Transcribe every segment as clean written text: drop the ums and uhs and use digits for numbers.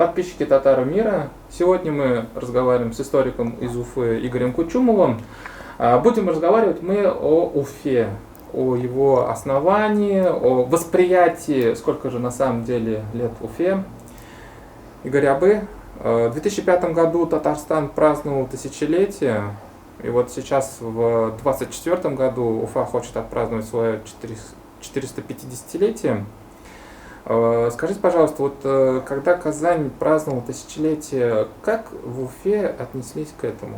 подписчики Татары мира. Сегодня мы разговариваем с историком из Уфы Игорем Кучумовым. Будем разговаривать мы о Уфе, о его основании, о восприятии, сколько же на самом деле лет Уфе. Игорь Абы, в 2005 году Татарстан праздновал тысячелетие, и вот сейчас в 2024 году Уфа хочет отпраздновать свое 450-летие. Скажите, пожалуйста, вот когда Казань праздновала тысячелетие, как в Уфе отнеслись к этому?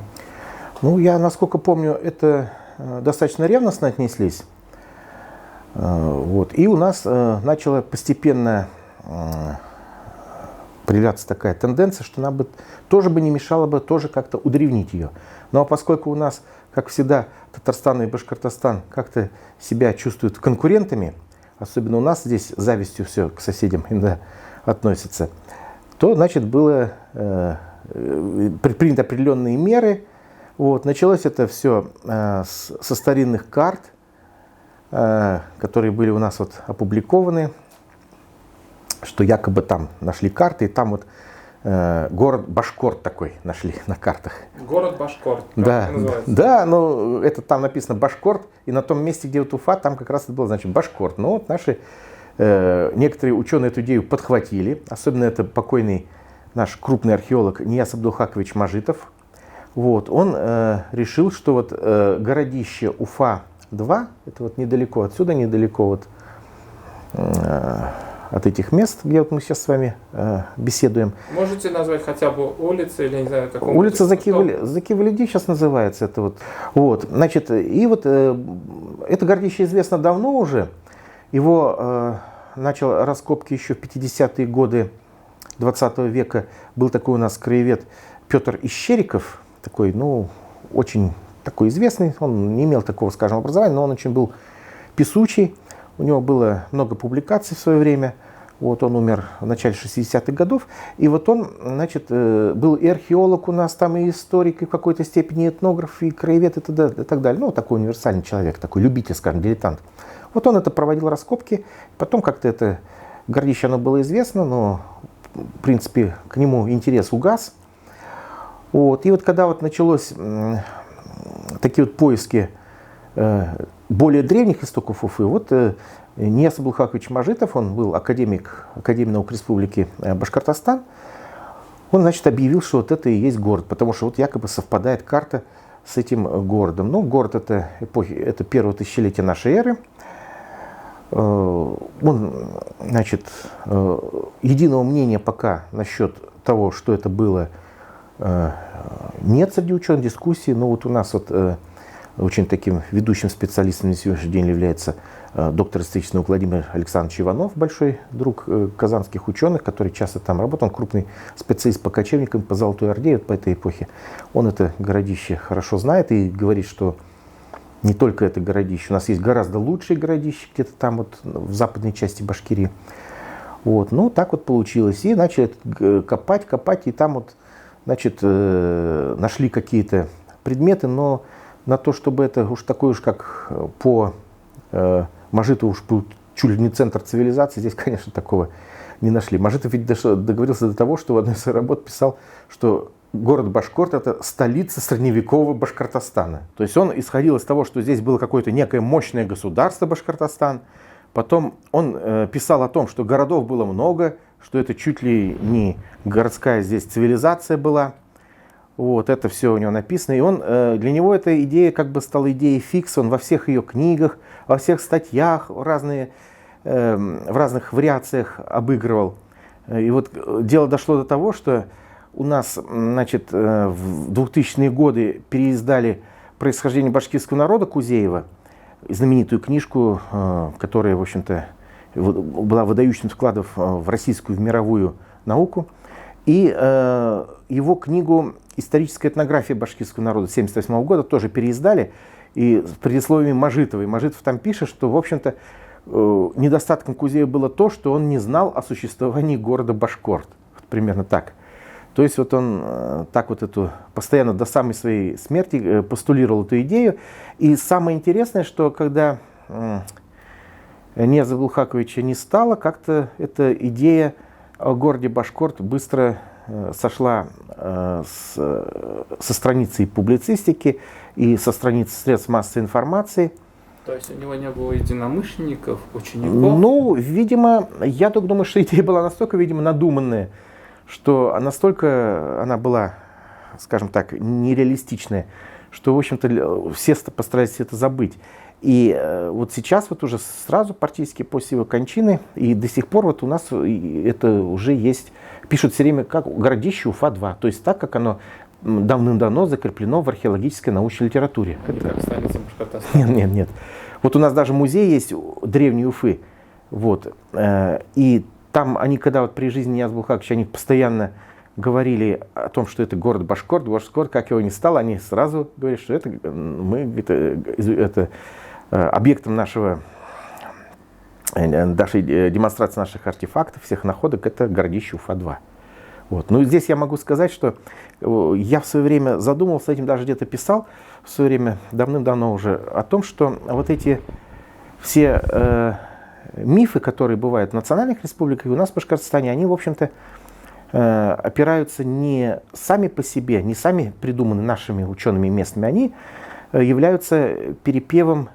Ну, я, насколько помню, это достаточно ревностно отнеслись. Вот. И у нас начала постепенно проявляться такая тенденция, что нам бы тоже не мешало бы тоже как-то удревнить ее. Ну а поскольку у нас, как всегда, Татарстан и Башкортостан как-то себя чувствуют конкурентами, особенно у нас здесь завистью все к соседям иногда относится, то, значит, было предприняты определенные меры. Вот. Началось это все со старинных карт, которые были у нас вот опубликованы, что якобы там нашли карты, и там вот город Башкорт такой нашли на картах. Город Башкорт, да, да, но это там написано Башкорт, и на том месте, где вот Уфа, там как раз это было, значит, Башкорт. Но вот наши некоторые ученые эту идею подхватили, особенно это покойный наш крупный археолог Нияз Абдулхакович Мажитов. Вот, он решил, что вот городище Уфа-2, это вот недалеко, отсюда недалеко вот от этих мест, где вот мы сейчас с вами беседуем. Можете назвать хотя бы улицы или не знаю, какому? Улица Заки-Валиди сейчас называется это вот. Вот, значит, и вот это городище известно давно уже. Его начал раскопки еще в 50-е годы 20 века. Был такой у нас краевед Петр Ищериков, такой, ну, очень такой известный. Он не имел такого, скажем, образования, но он очень был писучий. У него было много публикаций в свое время. Вот он умер в начале 60-х годов. И вот он, значит, был и археолог у нас, там и историк, и в какой-то степени этнограф, и краевед, и так далее. Ну, такой универсальный человек, такой любитель, скажем, дилетант. Вот он это проводил раскопки. Потом как-то это городище, оно было известно, но, в принципе, к нему интерес угас. Вот. И вот когда вот началось такие вот поиски более древних истоков Уфы, вот Нияз Абдулхакович Мажитов, он был академик Академии наук Республики Башкортостан, он, значит, объявил, что вот это и есть город, потому что вот якобы совпадает карта с этим городом. Ну, город это эпохи, это первое тысячелетие нашей эры. Он, значит, единого мнения пока насчет того, что это было, нет среди ученых, дискуссий. Но вот у нас вот очень таким ведущим специалистом на сегодняшний день является доктор исторических наук Владимир Александрович Иванов, большой друг казанских ученых, который часто там работал. Он крупный специалист по кочевникам, по Золотой Орде, вот по этой эпохе. Он это городище хорошо знает и говорит, что не только это городище, у нас есть гораздо лучшие городища где-то там вот в западной части Башкирии. Вот. Ну, так вот получилось. И начали копать, и там вот, значит, нашли какие-то предметы, но на то, чтобы это уж такой уж как по Мажитову уж был чуть ли не центр цивилизации, здесь, конечно, такого не нашли. Мажитов ведь договорился до того, что в одной из своих работ писал, что город Башкорт – это столица средневекового Башкортостана. То есть он исходил из того, что здесь было какое-то некое мощное государство Башкортостан. Потом он писал о том, что городов было много, что это чуть ли не городская здесь цивилизация была. Вот, это все у него написано. И он, для него эта идея как бы стала идеей фикс. Он во всех ее книгах, во всех статьях, в разных вариациях обыгрывал. И вот дело дошло до того, что у нас, значит, в 2000-е годы переиздали «Происхождение башкирского народа» Кузеева, знаменитую книжку, которая, в общем-то, была выдающим вкладом в российскую, в мировую науку. И его книгу «Историческая этнография башкирского народа» 1978 года тоже переиздали. И в предисловии Мажитова. И Мажитов там пишет, что, в общем-то, недостатком Кузеева было то, что он не знал о существовании города Башкорт. Вот примерно так. То есть вот он так вот эту постоянно до самой своей смерти постулировал эту идею. И самое интересное, что когда Нияз Абдулхаковича не стало, как-то эта идея о городе Башкорт быстро сошла со страницы публицистики и со страниц средств массовой информации. То есть у него не было единомышленников, учеников? Ну, видимо, я только думаю, что идея была настолько, видимо, надуманная, что настолько она была, скажем так, нереалистичная, что, в общем-то, все постарались это забыть. И вот сейчас вот уже сразу практически после его кончины, и до сих пор вот у нас это уже есть, пишут все время как городище Уфа-2, то есть так, как оно давным-давно закреплено в археологической научной литературе. Не как столица Башкортостана. Нет. Вот у нас даже музей есть древней Уфы. Вот. И там они, когда вот при жизни Нияз Булхаковича, они постоянно говорили о том, что это город Башкорт, как его не стало, они сразу говорят, что это объектом нашей демонстрации наших артефактов, всех находок, это городище Уфа-2. Вот. Ну, здесь я могу сказать, что я в свое время задумывался, этим даже где-то писал, в свое время давным-давно уже, о том, что вот эти все мифы, которые бывают в национальных республиках и у нас в Башкортостане, они, в общем-то, опираются не сами по себе, не сами придуманы нашими учеными местными, они являются перепевом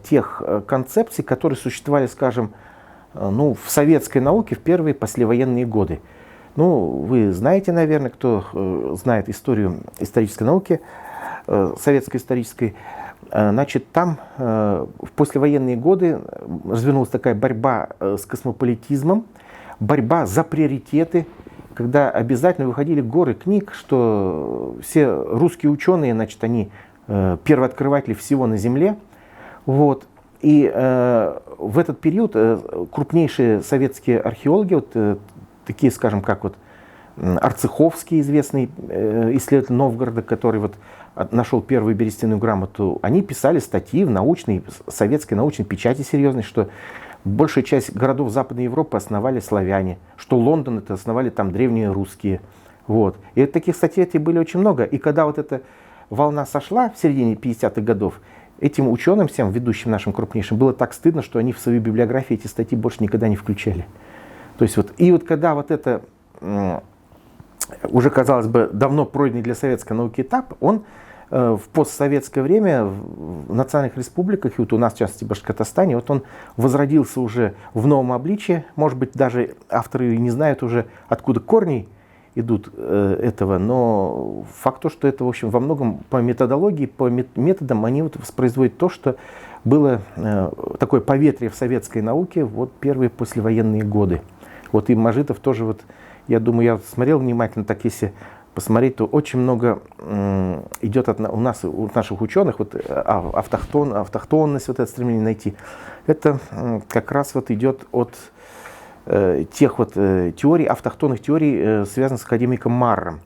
тех концепций, которые существовали, скажем, ну, в советской науке в первые послевоенные годы. Ну, вы знаете, наверное, кто знает историю исторической науки, советской исторической, значит, там в послевоенные годы развернулась такая борьба с космополитизмом, борьба за приоритеты, когда обязательно выходили горы книг, что все русские ученые, значит, они первооткрыватели всего на Земле. Вот. И в этот период крупнейшие советские археологи, вот, такие, скажем, как вот Арцеховский, известный исследователь Новгорода, который вот нашел первую берестяную грамоту, они писали статьи в научной, советской научной печати серьезной, что большая часть городов Западной Европы основали славяне, что Лондон это основали там древние русские. Вот. И таких статей были очень много. И когда вот эта волна сошла в середине 50-х годов, этим ученым, всем ведущим нашим крупнейшим, было так стыдно, что они в свою библиографию эти статьи больше никогда не включали. То есть вот, и вот когда вот это уже, казалось бы, давно пройденный для советской науки этап, он в постсоветское время в национальных республиках, и вот у нас, в частности, в Башкортостане, вот он возродился уже в новом обличии. Может быть, даже авторы не знают уже, откуда корни идут этого, но факт то, что это, в общем, во многом по методологии, по методам они вот воспроизводят то, что было такое поветрие в советской науке вот первые послевоенные годы. Вот и Мажитов тоже, вот, я думаю, я смотрел внимательно, так если посмотреть, то очень много идет у нас, у наших ученых, вот, автохтонность, вот это стремление найти. Это как раз вот идет от тех вот теорий, автохтонных теорий, связанных с академиком Марром.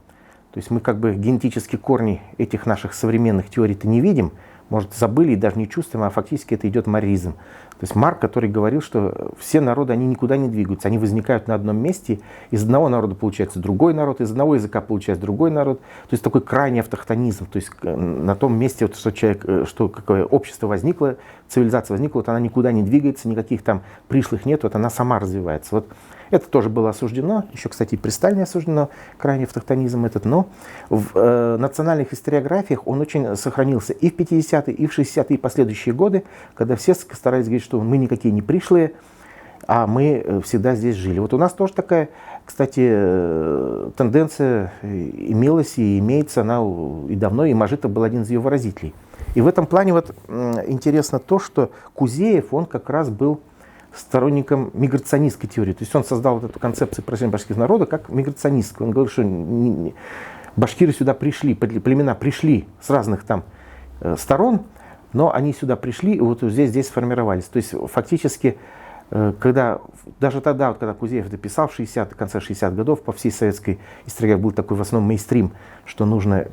То есть мы как бы генетические корни этих наших современных теорий-то не видим, может, забыли и даже не чувствуем, а фактически это идет марризм. То есть Марр, который говорил, что все народы, они никуда не двигаются, они возникают на одном месте, из одного народа получается другой народ, из одного языка получается другой народ. То есть такой крайний автохтонизм, то есть на том месте, вот, что человек, что какое общество возникло, цивилизация возникла, вот она никуда не двигается, никаких там пришлых нет, вот она сама развивается. Вот это тоже было осуждено, еще, кстати, и при Сталине осуждено, крайний автохтонизм этот, но в национальных историографиях он очень сохранился и в 50-е, и в 60-е, и последующие годы, когда все старались говорить, что мы никакие не пришлые, а мы всегда здесь жили. Вот у нас тоже такая, кстати, тенденция имелась и имеется, она и давно, и Мажитов был один из ее выразителей. И в этом плане вот интересно то, что Кузеев, он как раз был сторонником миграционистской теории. То есть он создал вот эту концепцию происхождения башкирского народа как миграционистскую. Он говорил, что башкиры сюда пришли, племена пришли с разных там сторон, но они сюда пришли и вот здесь сформировались. То есть фактически, когда, даже тогда, вот, когда Кузеев это писал в конце 60-х годов, по всей советской историографии был такой в основном мейнстрим, что нужно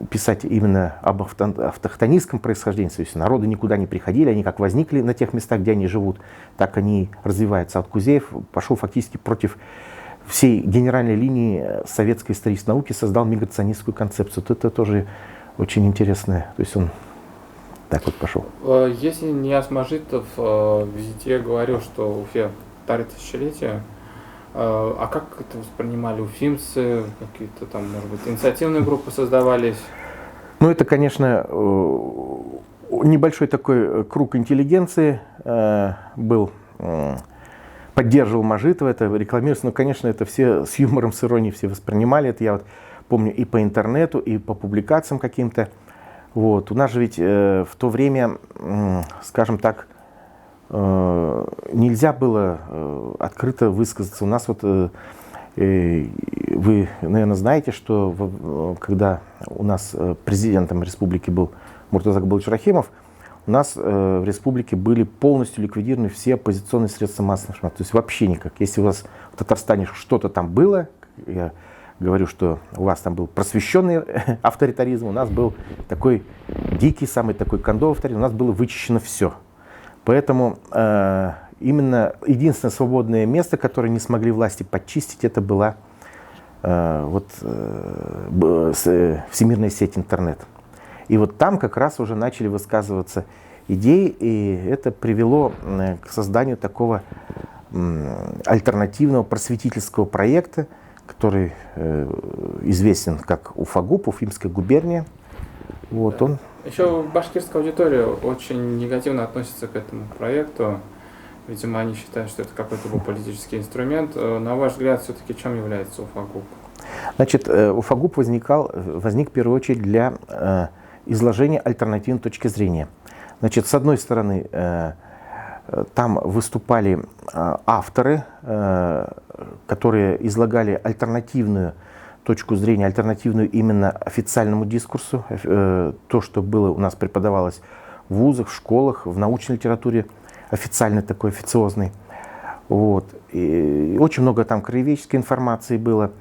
писать именно об автохтонистском происхождении, то есть народы никуда не приходили, они как возникли на тех местах, где они живут, так они развиваются. А вот Кузеев пошел фактически против всей генеральной линии советской исторической науки, создал миграционистскую концепцию. Вот это тоже очень интересное, то есть он так вот пошел. Если Нияз Мажитов в визите говорил, что Уфе 3 тысячелетия, А как это воспринимали уфимцы? Какие-то там, может быть, инициативные группы создавались? Ну, это, конечно, небольшой такой круг интеллигенции был, поддерживал Мажитова, это рекламировалось, но, конечно, это все с юмором, с иронией все воспринимали. Это я вот помню и по интернету, и по публикациям каким-то. Вот. У нас же ведь в то время, скажем так, нельзя было открыто высказаться. У нас вот, вы, наверное, знаете, что когда у нас президентом республики был Муртаза Кабылович Рахимов, у нас в республике были полностью ликвидированы все оппозиционные средства массовой информации. То есть вообще никак. Если у вас в Татарстане что-то там было, я говорю, что у вас там был просвещенный авторитаризм, у нас был такой дикий, самый такой кондовый авторитаризм, у нас было вычищено все. Поэтому именно единственное свободное место, которое не смогли власти подчистить, это была всемирная сеть интернет. И вот там как раз уже начали высказываться идеи, и это привело к созданию такого альтернативного просветительского проекта, который известен как Уфагуб, Уфимская губерния. Вот он. Еще башкирская аудитория очень негативно относится к этому проекту. Видимо, они считают, что это какой-то был политический инструмент. На ваш взгляд, все-таки чем является Уфагуб? Значит, Уфагуб возник в первую очередь для изложения альтернативной точки зрения. Значит, с одной стороны, там выступали авторы, которые излагали альтернативную точку зрения, альтернативную именно официальному дискурсу. То, что было у нас преподавалось в вузах, в школах, в научной литературе, официальной такой, официозной. Вот. И очень много там краеведческой информации было.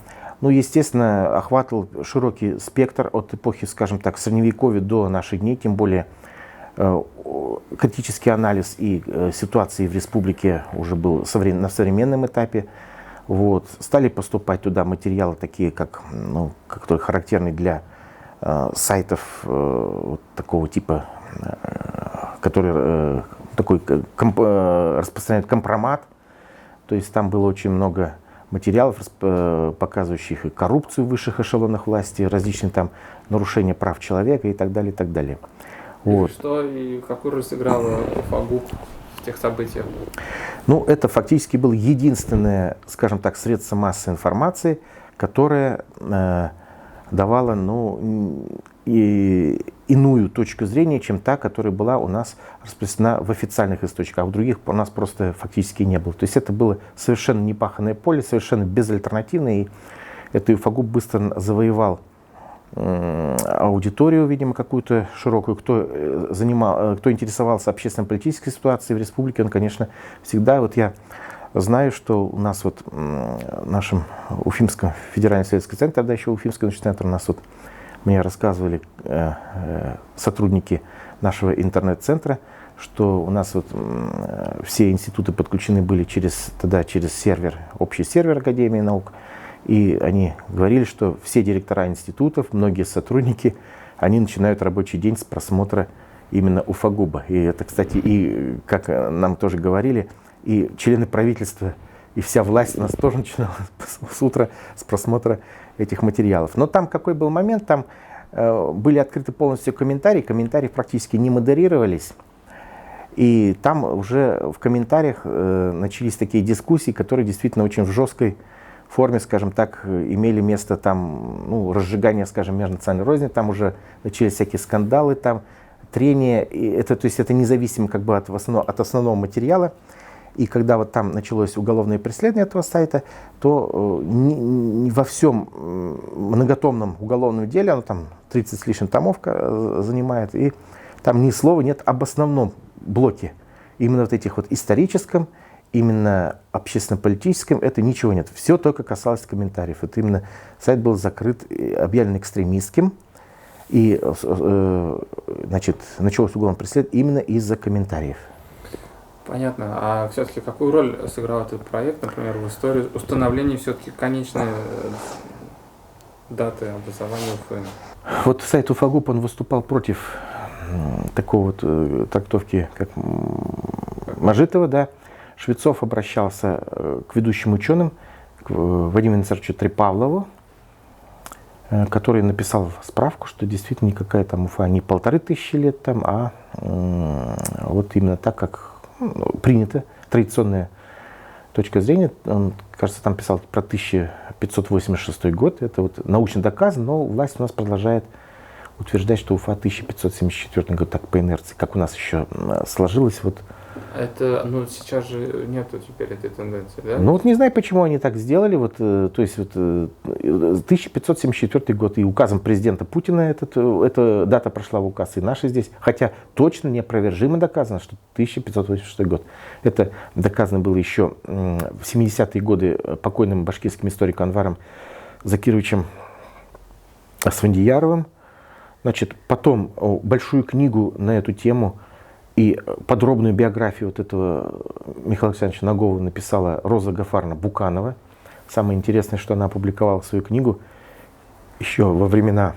Ну, естественно, охватывал широкий спектр от эпохи, скажем так, Средневековья до наших дней, тем более критический анализ и ситуации в республике уже был на современном этапе. Вот. Стали поступать туда материалы такие, как, которые характерны для сайтов вот такого типа, который такой распространяет компромат. То есть там было очень много материалов, показывающих и коррупцию в высших эшелонах власти, различные там нарушения прав человека и так далее, и так далее. Вот. Что и какую роль сыграла Уфагуб в тех событиях? Ну, это фактически было единственное, скажем так, средство массовой информации, которое давало, иную точку зрения, чем та, которая была у нас распространена в официальных источниках, а в других у нас просто фактически не было. То есть это было совершенно непаханное поле, совершенно безальтернативное, и это Уфагуб быстро завоевал аудиторию, видимо, какую-то широкую, кто интересовался общественно-политической ситуацией в республике, он, конечно, всегда, вот я знаю, что у нас вот в нашем Уфимском федеральном исследовательском центре, тогда еще Уфимский научный центр, у нас вот мне рассказывали сотрудники нашего интернет-центра, что у нас вот все институты подключены были через сервер, общий сервер Академии наук. И они говорили, что все директора институтов, многие сотрудники, они начинают рабочий день с просмотра именно Уфагуба. И это, кстати, и как нам тоже говорили, и члены правительства, и вся власть у нас тоже начинала с утра с просмотра этих материалов. Но там какой был момент, там были открыты полностью комментарии практически не модерировались. И там уже в комментариях начались такие дискуссии, которые действительно очень в жесткой форме, скажем так, имели место там, разжигание, скажем, межнациональной розни, там уже начались всякие скандалы, там, трения, то есть это независимо как бы от основного материала. И когда вот там началось уголовное преследование этого сайта, то во всем многотомном уголовном деле, оно там 30 с лишним томов занимает, и там ни слова нет об основном блоке, именно вот этих вот историческом, именно общественно-политическом, это ничего нет. Все только касалось комментариев. Это именно сайт был закрыт, объявлен экстремистским. И, значит, началось уголовное преследование именно из-за комментариев. Понятно. А все-таки какую роль сыграл этот проект, например, в истории установления все-таки конечной даты образования Уфы? Вот сайт Уфагуб, он выступал против такого вот трактовки, как Мажитова, да. Швецов обращался к ведущим ученым к Владимиру Инцарчу Трепавлову, который написал справку, что действительно никакая там Уфа не 1500 лет там, а вот именно так, как принято, традиционная точка зрения. Он, кажется, там писал про 1586 год. Это вот научно доказано, но власть у нас продолжает утверждать, что Уфа 1574 год, так по инерции, как у нас еще сложилось. Вот. Это, ну, сейчас же нету теперь этой тенденции, да? Ну вот не знаю, почему они так сделали. Вот, то есть вот, 1574 год и указом президента Путина эта дата прошла в указ, и наши здесь. Хотя точно неопровержимо доказано, что 1586 год. Это доказано было еще в 70-е годы покойным башкирским историком Анваром Закировичем Асфандияровым. Значит, потом большую книгу на эту тему и подробную биографию вот этого Михаила Александровича Нагова написала Роза Гафаровна Буканова. Самое интересное, что она опубликовала свою книгу еще во времена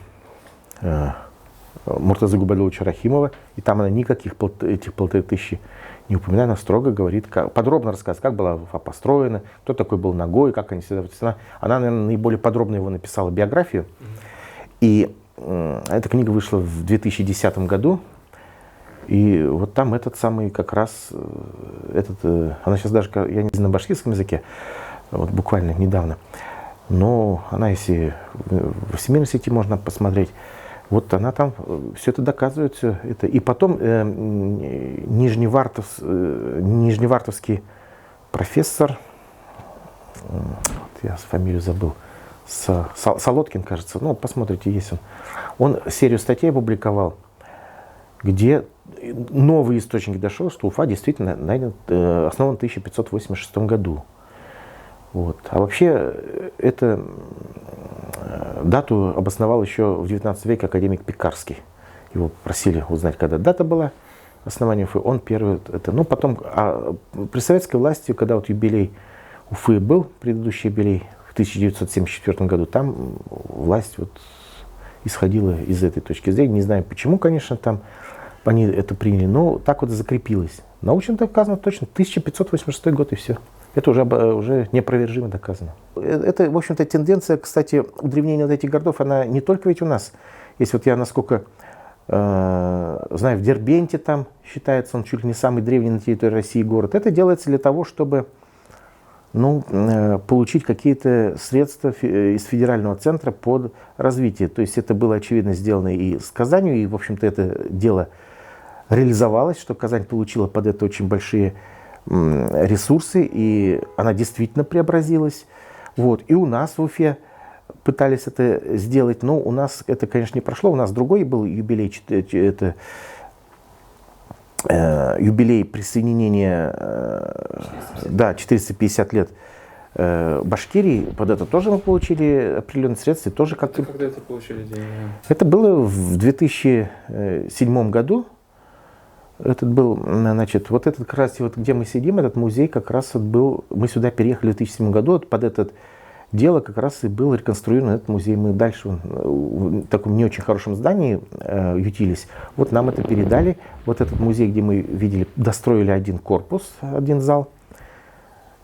Муртазы Губайдуловича Рахимова. И там она никаких этих 1500 не упоминает, она строго говорит, подробно рассказывает, как была Уфа построена, кто такой был Нагой, как они всегда... Она, наверное, наиболее подробно его написала биографию. И эта книга вышла в 2010 году. И вот там этот самый как раз, она сейчас даже, я не знаю, на башкирском языке, вот буквально недавно, но она, если в всемирной сети можно посмотреть, вот она там все это доказывает, все это. И потом нижневартовский профессор, вот я фамилию забыл, Солодкин, кажется, ну посмотрите, есть он серию статей опубликовал, где новый источник дошел, что Уфа действительно основан в 1586 году. Вот. А вообще эту дату обосновал еще в 19 веке академик Пекарский. Его просили узнать, когда дата была основания Уфы. Он первый это. Ну, потом, при советской власти, когда вот юбилей Уфы был, предыдущий юбилей в 1974 году, там власть вот исходила из этой точки зрения. Не знаю почему, конечно, там они это приняли, но так вот закрепилось. Научно доказано точно, 1586 год и все. Это уже неопровержимо доказано. Это, в общем-то, тенденция, кстати, удревнения вот этих городов, она не только ведь у нас. Есть вот я, насколько знаю, в Дербенте там считается, он чуть ли не самый древний на территории России город. Это делается для того, чтобы получить какие-то средства из федерального центра под развитие. То есть это было, очевидно, сделано и с Казанью, и, в общем-то, это дело реализовалось, что Казань получила под это очень большие ресурсы, и она действительно преобразилась. Вот. И у нас в Уфе пытались это сделать, но у нас это, конечно, не прошло. У нас другой был юбилей, это юбилей присоединения, 450 лет Башкирии. Под это тоже мы получили определенные средства. Тоже как-то... Когда это получили деньги? Это было в 2007 году. Этот был, значит, вот этот как раз, вот где мы сидим, этот музей как раз вот был, мы сюда переехали в 2007 году, вот под это дело как раз и был реконструирован этот музей. Мы дальше в таком не очень хорошем здании ютились. Вот нам это передали. Вот этот музей, где мы видели, достроили один корпус, один зал.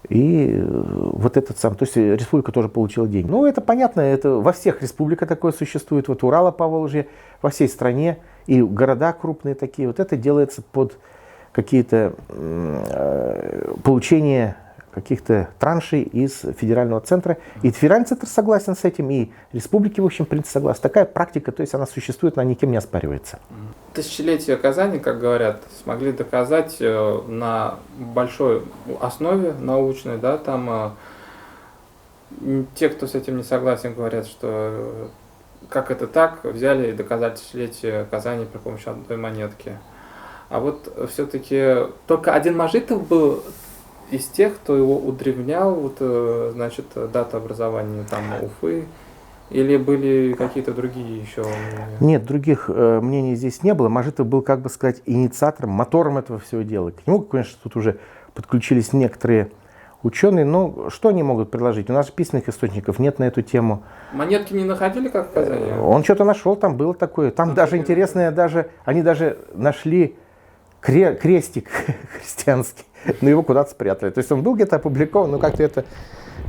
И вот этот сам, то есть республика тоже получила деньги. Ну, это понятно, это во всех республиках такое существует, вот Урала, Поволжье, во всей стране, и города крупные такие. Вот это делается под какие-то получение каких-то траншей из федерального центра. И федеральный центр согласен с этим, и республики, в общем, в принципе, согласны. Такая практика, то есть она существует, она никем не оспаривается. Тысячелетия Казани, как говорят, смогли доказать на большой основе научной, да, там те, кто с этим не согласен, говорят, что как это так, взяли и доказали тысячелетие Казани при помощи одной монетки. А вот все-таки только один Мажитов был из тех, кто его удревнял, вот, значит, дата образования там Уфы, или были какие-то другие еще мнения? Нет, других мнений здесь не было. Мажитов был, как бы сказать, инициатором, мотором этого всего дела. К нему, конечно, тут уже подключились некоторые ученые, но что они могут предложить? У нас же письменных источников нет на эту тему. Монетки не находили, как в Казани? Он что-то нашел, там было такое. Там даже интересное, они даже нашли крестик христианский, но его куда-то спрятали. То есть он был где-то опубликован, но как-то это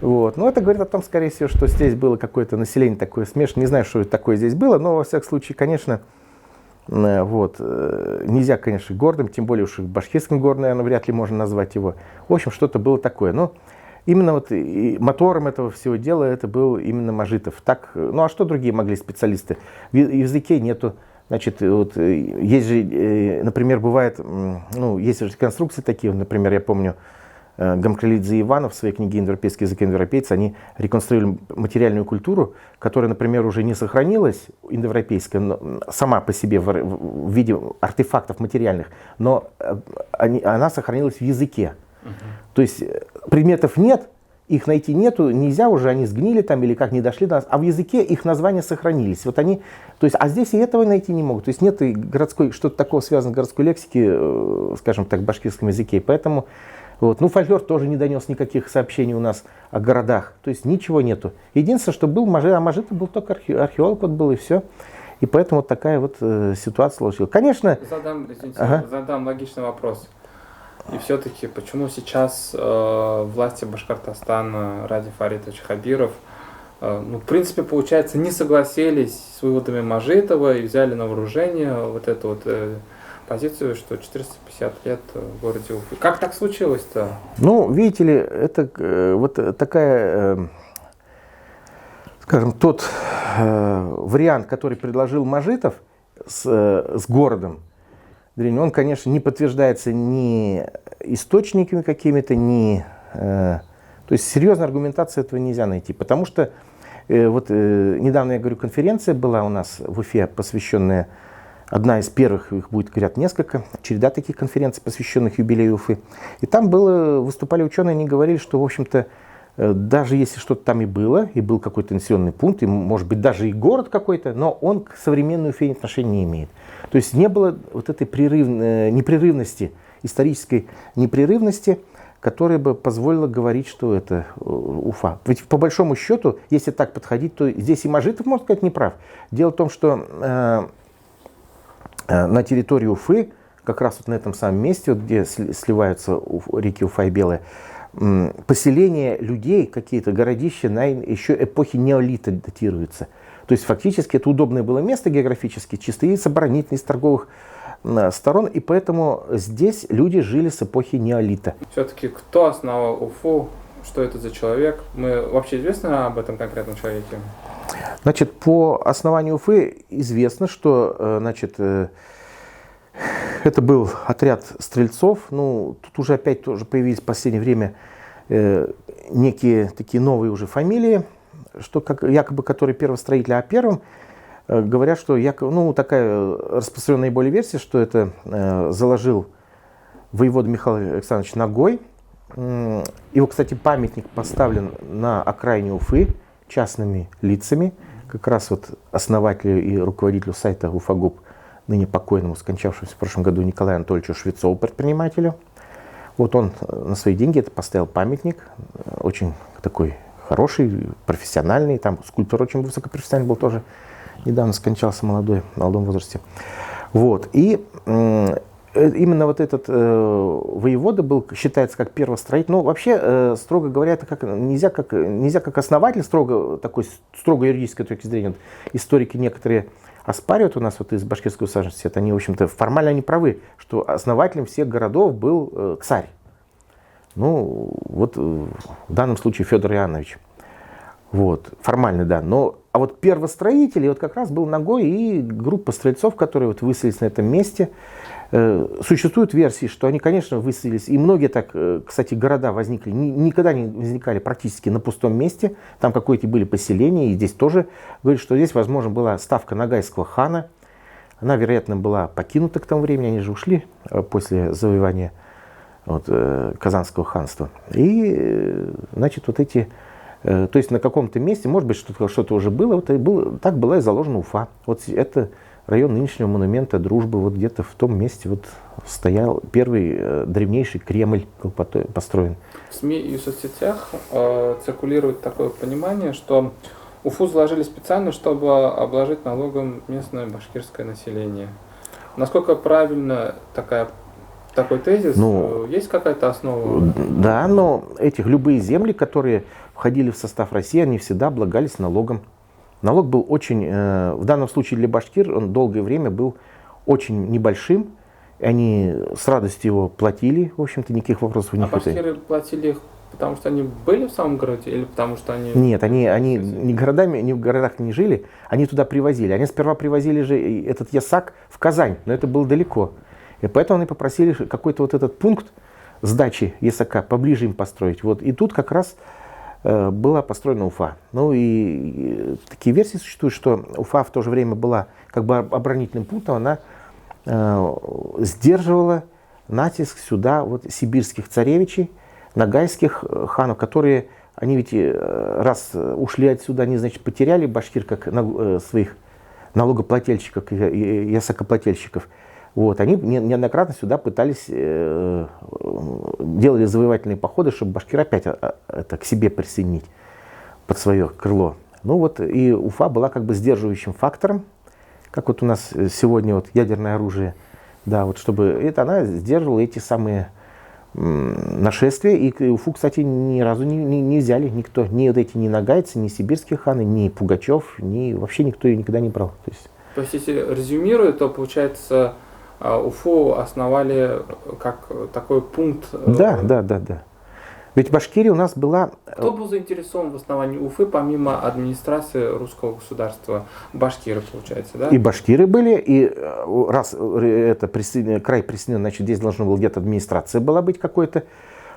Вот. Но это говорит о том, скорее всего, что здесь было какое-то население такое смешанное. Не знаю, что это такое здесь было, но во всяком случае, конечно, вот, нельзя, конечно, гордым, тем более уж башкирским городом, наверное, вряд ли можно назвать его. В общем, что-то было такое. Но именно вот и мотором этого всего дела это был именно Мажитов. Так, ну а что другие могли специалисты? В языке нету. Значит, вот, есть же, например, бывает, ну, есть же конструкции такие, например, я помню, Гамкалидзе и Иванов в своей книге «Индоевропейский язык индоевропейца», они реконструировали материальную культуру, которая, например, уже не сохранилась, индоевропейская, но сама по себе в виде артефактов материальных, но она сохранилась в языке. То есть предметов нет, их найти нету, нельзя уже, они сгнили там или как не дошли до нас, а в языке их названия сохранились. Вот они, то есть, а здесь и этого найти не могут. То есть нет и городской, что-то такого связанного с городской лексики, скажем так, в башкирском языке. Поэтому вот. Ну, фольклор тоже не донес никаких сообщений у нас о городах. То есть ничего нету. Единственное, что был Мажитов, а Мажитов был только археолог, вот был и все. И поэтому вот такая вот ситуация сложилась. Конечно... Задам логичный вопрос. И все-таки, почему сейчас власти Башкортостана, Ради Фаритович Хабиров, ну, в принципе, получается, не согласились с выводами Мажитова и взяли на вооружение вот эту вот позицию, что 450 лет в городе Уфе. Как так случилось-то? Ну, видите ли, это вот такая, скажем, тот вариант, который предложил Мажитов с городом, он, конечно, не подтверждается ни источниками какими-то, ни... То есть серьезной аргументации этого нельзя найти. Потому что вот недавно, я говорю, конференция была у нас в Уфе, посвященная, одна из первых, их будет, говорят, несколько, череда таких конференций, посвященных юбилею Уфы. И там выступали ученые, они говорили, что, в общем-то, даже если что-то там и было, и был какой-то населенный пункт, и, может быть, даже и город какой-то, но он к современной Уфе отношения не имеет. То есть не было вот этой непрерывности, исторической непрерывности, которая бы позволила говорить, что это Уфа. Ведь по большому счету, если так подходить, то здесь и Мажитов, можно сказать, не прав. Дело в том, что на территории Уфы, как раз вот на этом самом месте, вот где сливаются реки Уфа и Белая, поселения людей, какие-то городища на еще эпохи неолита датируются. То есть фактически это удобное было место географически, чисто и с оборонительной, с торговых сторон, и поэтому здесь люди жили с эпохи неолита. Все-таки кто основал Уфу, что это за человек? Мы вообще известно об этом конкретном человеке? Значит, по основанию Уфы известно, что, значит, это был отряд стрельцов. Ну, тут уже опять тоже появились в последнее время некие такие новые уже фамилии, что якобы которые первостроители, а первым говорят, что ну, такая распространенная наиболее версия, что это заложил воевода Михаил Александрович Нагой. Его, кстати, памятник поставлен на окраине Уфы частными лицами, как раз вот основателю и руководителю сайта Уфагуб, ныне покойному, скончавшемуся в прошлом году Николаю Анатольевичу Швецову, предпринимателю. Вот он на свои деньги это поставил памятник, очень такой хороший, профессиональный, там скульптор очень высокопрофессиональный был тоже, недавно скончался в молодом возрасте. Вот. И именно вот этот воевода был, считается как первостроитель. Ну, вообще, строго говоря, это нельзя как основатель, строго юридической точки зрения. Историки некоторые оспаривают у нас вот из Башкирского университета, они, в общем-то, формально они правы, что основателем всех городов был царь. Ну, вот в данном случае Федор Иоаннович. Вот, формально, да. А вот первостроители вот как раз был Нагой и группа стрельцов, которые вот выселились на этом месте. Существуют версии, что они, конечно, выселились, и многие так, кстати, города возникли, никогда не возникали практически на пустом месте, там какие-то были поселения, и здесь тоже говорят, что здесь, возможно, была ставка нагайского хана, она, вероятно, была покинута к тому времени, они же ушли после завоевания Казанского ханства, и, значит, вот эти, то есть на каком-то месте, может быть, что-то уже было, так была и заложена Уфа, вот это район нынешнего монумента Дружбы, вот где-то в том месте вот стоял первый древнейший Кремль, был построен. В СМИ и в соцсетях циркулирует такое понимание, что Уфу заложили специально, чтобы обложить налогом местное башкирское население. Насколько правильно такой тезис? Есть какая-то основа? Да, но любые земли, которые входили в состав России, они всегда облагались налогом. Налог был очень, в данном случае для башкир, он долгое время был очень небольшим. Они с радостью его платили, в общем-то, никаких вопросов не хватало. А башкиры платили их, потому что они были в самом городе или потому что они... Нет, они ни в городах не жили, они туда привозили. Они сперва привозили же этот ясак в Казань, но это было далеко. И поэтому они попросили какой-то вот этот пункт сдачи ясака поближе им построить. Вот. И тут как раз была построена Уфа. Ну и такие версии существуют, что Уфа в то же время была как бы оборонительным пунктом, она сдерживала натиск сюда вот сибирских царевичей, ногайских ханов, которые, они ведь раз ушли отсюда, они, значит, потеряли башкир как своих налогоплательщиков, ясакоплательщиков. Вот, они неоднократно сюда пытались, делали завоевательные походы, чтобы башкир опять это к себе присоединить под свое крыло. Ну вот и Уфа была как бы сдерживающим фактором, как вот у нас сегодня вот ядерное оружие, да, вот чтобы это она сдерживала эти самые нашествия. И Уфу, кстати, ни разу не взяли никто, ни вот эти, ни нагайцы, ни сибирские ханы, ни Пугачев, ни вообще никто ее никогда не брал. То есть если резюмируя, то получается Уфу основали как такой пункт. Да. Ведь Башкирия у нас была... Кто был заинтересован в основании Уфы, помимо администрации русского государства? Башкиры, получается, да? И башкиры были, и раз это край присоединен, значит, здесь должна была где-то администрация была быть какой-то,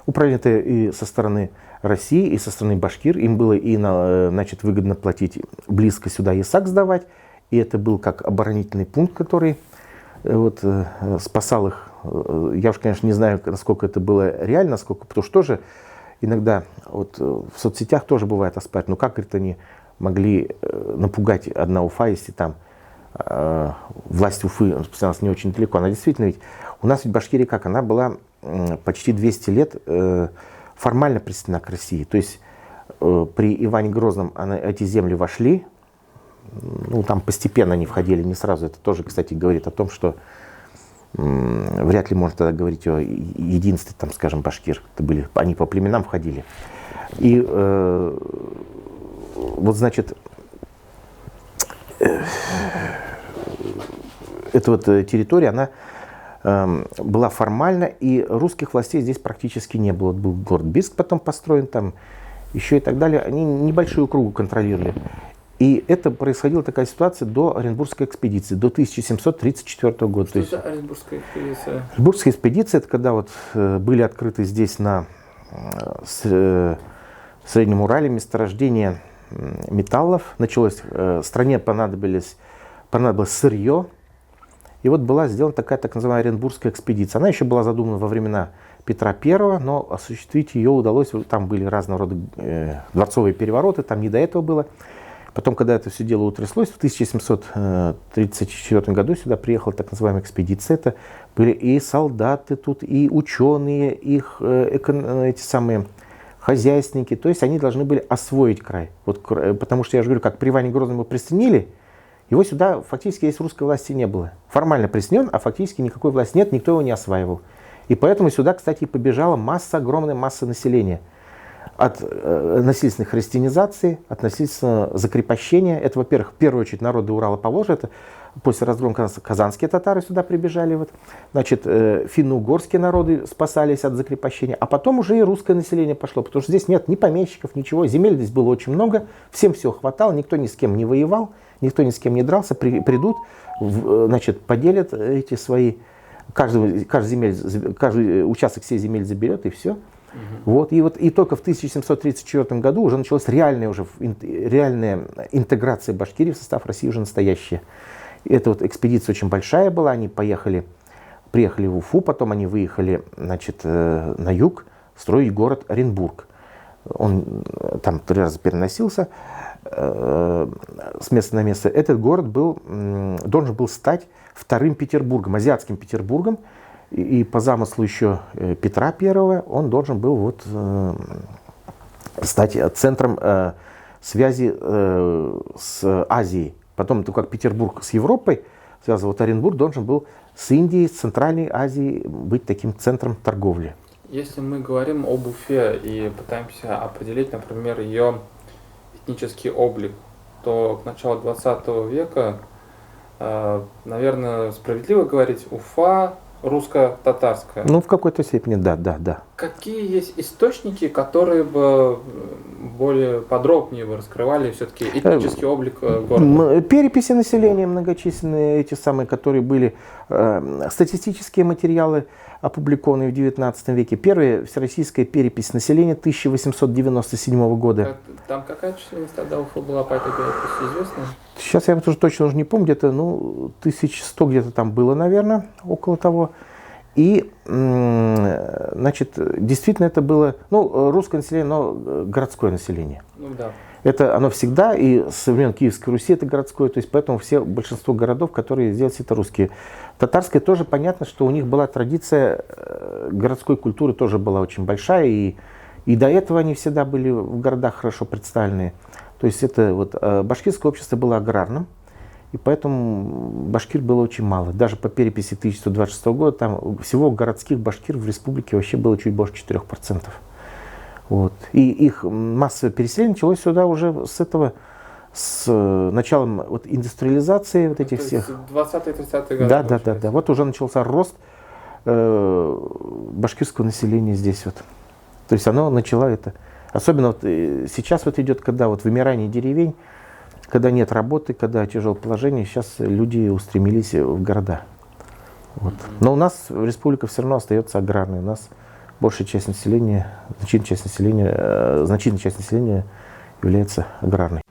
управление и со стороны России, и со стороны башкир. Им было и, значит, выгодно платить близко сюда ясак сдавать, и это был как оборонительный пункт, который вот, спасал их. Я уж, конечно, не знаю, насколько это было реально, насколько, потому что тоже иногда вот в соцсетях тоже бывает оспаривать, ну как, говорит, они могли напугать одна Уфа, если там власть Уфы распространялась не очень далеко. Она действительно ведь, у нас ведь Башкирия как, она была почти 200 лет формально присоединена к России. То есть при Иване Грозном эти земли вошли, ну там постепенно они входили, не сразу. Это тоже, кстати, говорит о том, что вряд ли можно тогда говорить о единстве, там, скажем, башкир. Это были, они по племенам входили. И вот, значит, эта вот территория, она была формальна, и русских властей здесь практически не было. Был город Бийск потом построен, там еще и так далее. Они небольшую кругу контролировали. И это происходила такая ситуация до Оренбургской экспедиции, до 1734 года. Что это Оренбургская экспедиция? Оренбургская экспедиция, это когда вот были открыты здесь на Среднем Урале месторождения металлов. Началось, стране понадобилось сырье. И вот была сделана такая так называемая Оренбургская экспедиция. Она еще была задумана во времена Петра I, но осуществить ее удалось. Там были разного рода дворцовые перевороты, там не до этого было. Потом, когда это все дело утряслось, в 1734 году сюда приехала так называемая экспедиция. Это были и солдаты тут, и ученые, их эти самые хозяйственники. То есть они должны были освоить край. Вот, потому что, я же говорю, как при Иване Грозном его присоединили, его сюда фактически здесь русской власти не было. Формально присоединен, а фактически никакой власти нет, никто его не осваивал. И поэтому сюда, кстати, побежала огромная масса населения. От насильственной христианизации, от насильственного закрепощения. Это, во-первых, в первую очередь народы Урала, Поволжья. Это после разгрома казанские татары сюда прибежали. Вот. Значит, финно-угорские народы спасались от закрепощения. А потом уже и русское население пошло. Потому что здесь нет ни помещиков, ничего. Земель здесь было очень много. Всем все хватало. Никто ни с кем не воевал. Никто ни с кем не дрался. Придут, значит, поделят эти свои... Каждый участок всей земель заберет, и все. Вот, и только в 1734 году уже началась реальная интеграция Башкирии в состав России, уже настоящая. Эта вот экспедиция очень большая была, они приехали в Уфу, потом они выехали, значит, на юг строить город Оренбург. Он там 3 раза переносился с места на место. Этот город должен был стать вторым Петербургом, азиатским Петербургом. И по замыслу еще Петра I он должен был вот стать центром связи с Азией. Потом, как Петербург с Европой связан, вот Оренбург должен был с Индией, с Центральной Азией быть таким центром торговли. Если мы говорим об Уфе и пытаемся определить, например, ее этнический облик, то к началу 20 века, наверное, справедливо говорить Уфа русско-татарская. Ну, в какой-то степени, да. Какие есть источники, которые бы более подробнее бы раскрывали все-таки этнический облик города? Переписи населения многочисленные, эти самые, которые были, статистические материалы, опубликованные в XIX веке. Первая всероссийская перепись населения 1897 года. Там какая численность тогда Уфа была по этой переписи, известно? Сейчас я тоже точно уже не помню, где-то 1100 где-то там было, наверное, около того. И, значит, действительно это было, русское население, но городское население. Ну да. Это оно всегда, и со времен Киевской Руси это городское, то есть поэтому большинство городов, которые сделались, это русские. Татарское тоже понятно, что у них была традиция городской культуры, тоже была очень большая, и до этого они всегда были в городах хорошо представлены. То есть это башкирское общество было аграрным, и поэтому башкир было очень мало. Даже по переписи 1926 года там всего городских башкир в республике вообще было чуть больше 4%. И их массовое переселение началось сюда уже с началом индустриализации этих всех. 20-30-е годы. Да. Вот уже начался рост башкирского населения здесь . То есть оно начало это. Особенно сейчас идет, когда вымирание деревень, когда нет работы, когда тяжелое положение, сейчас люди устремились в города. Но у нас республика все равно остается аграрной. У нас большая часть населения, значительная часть населения является аграрной.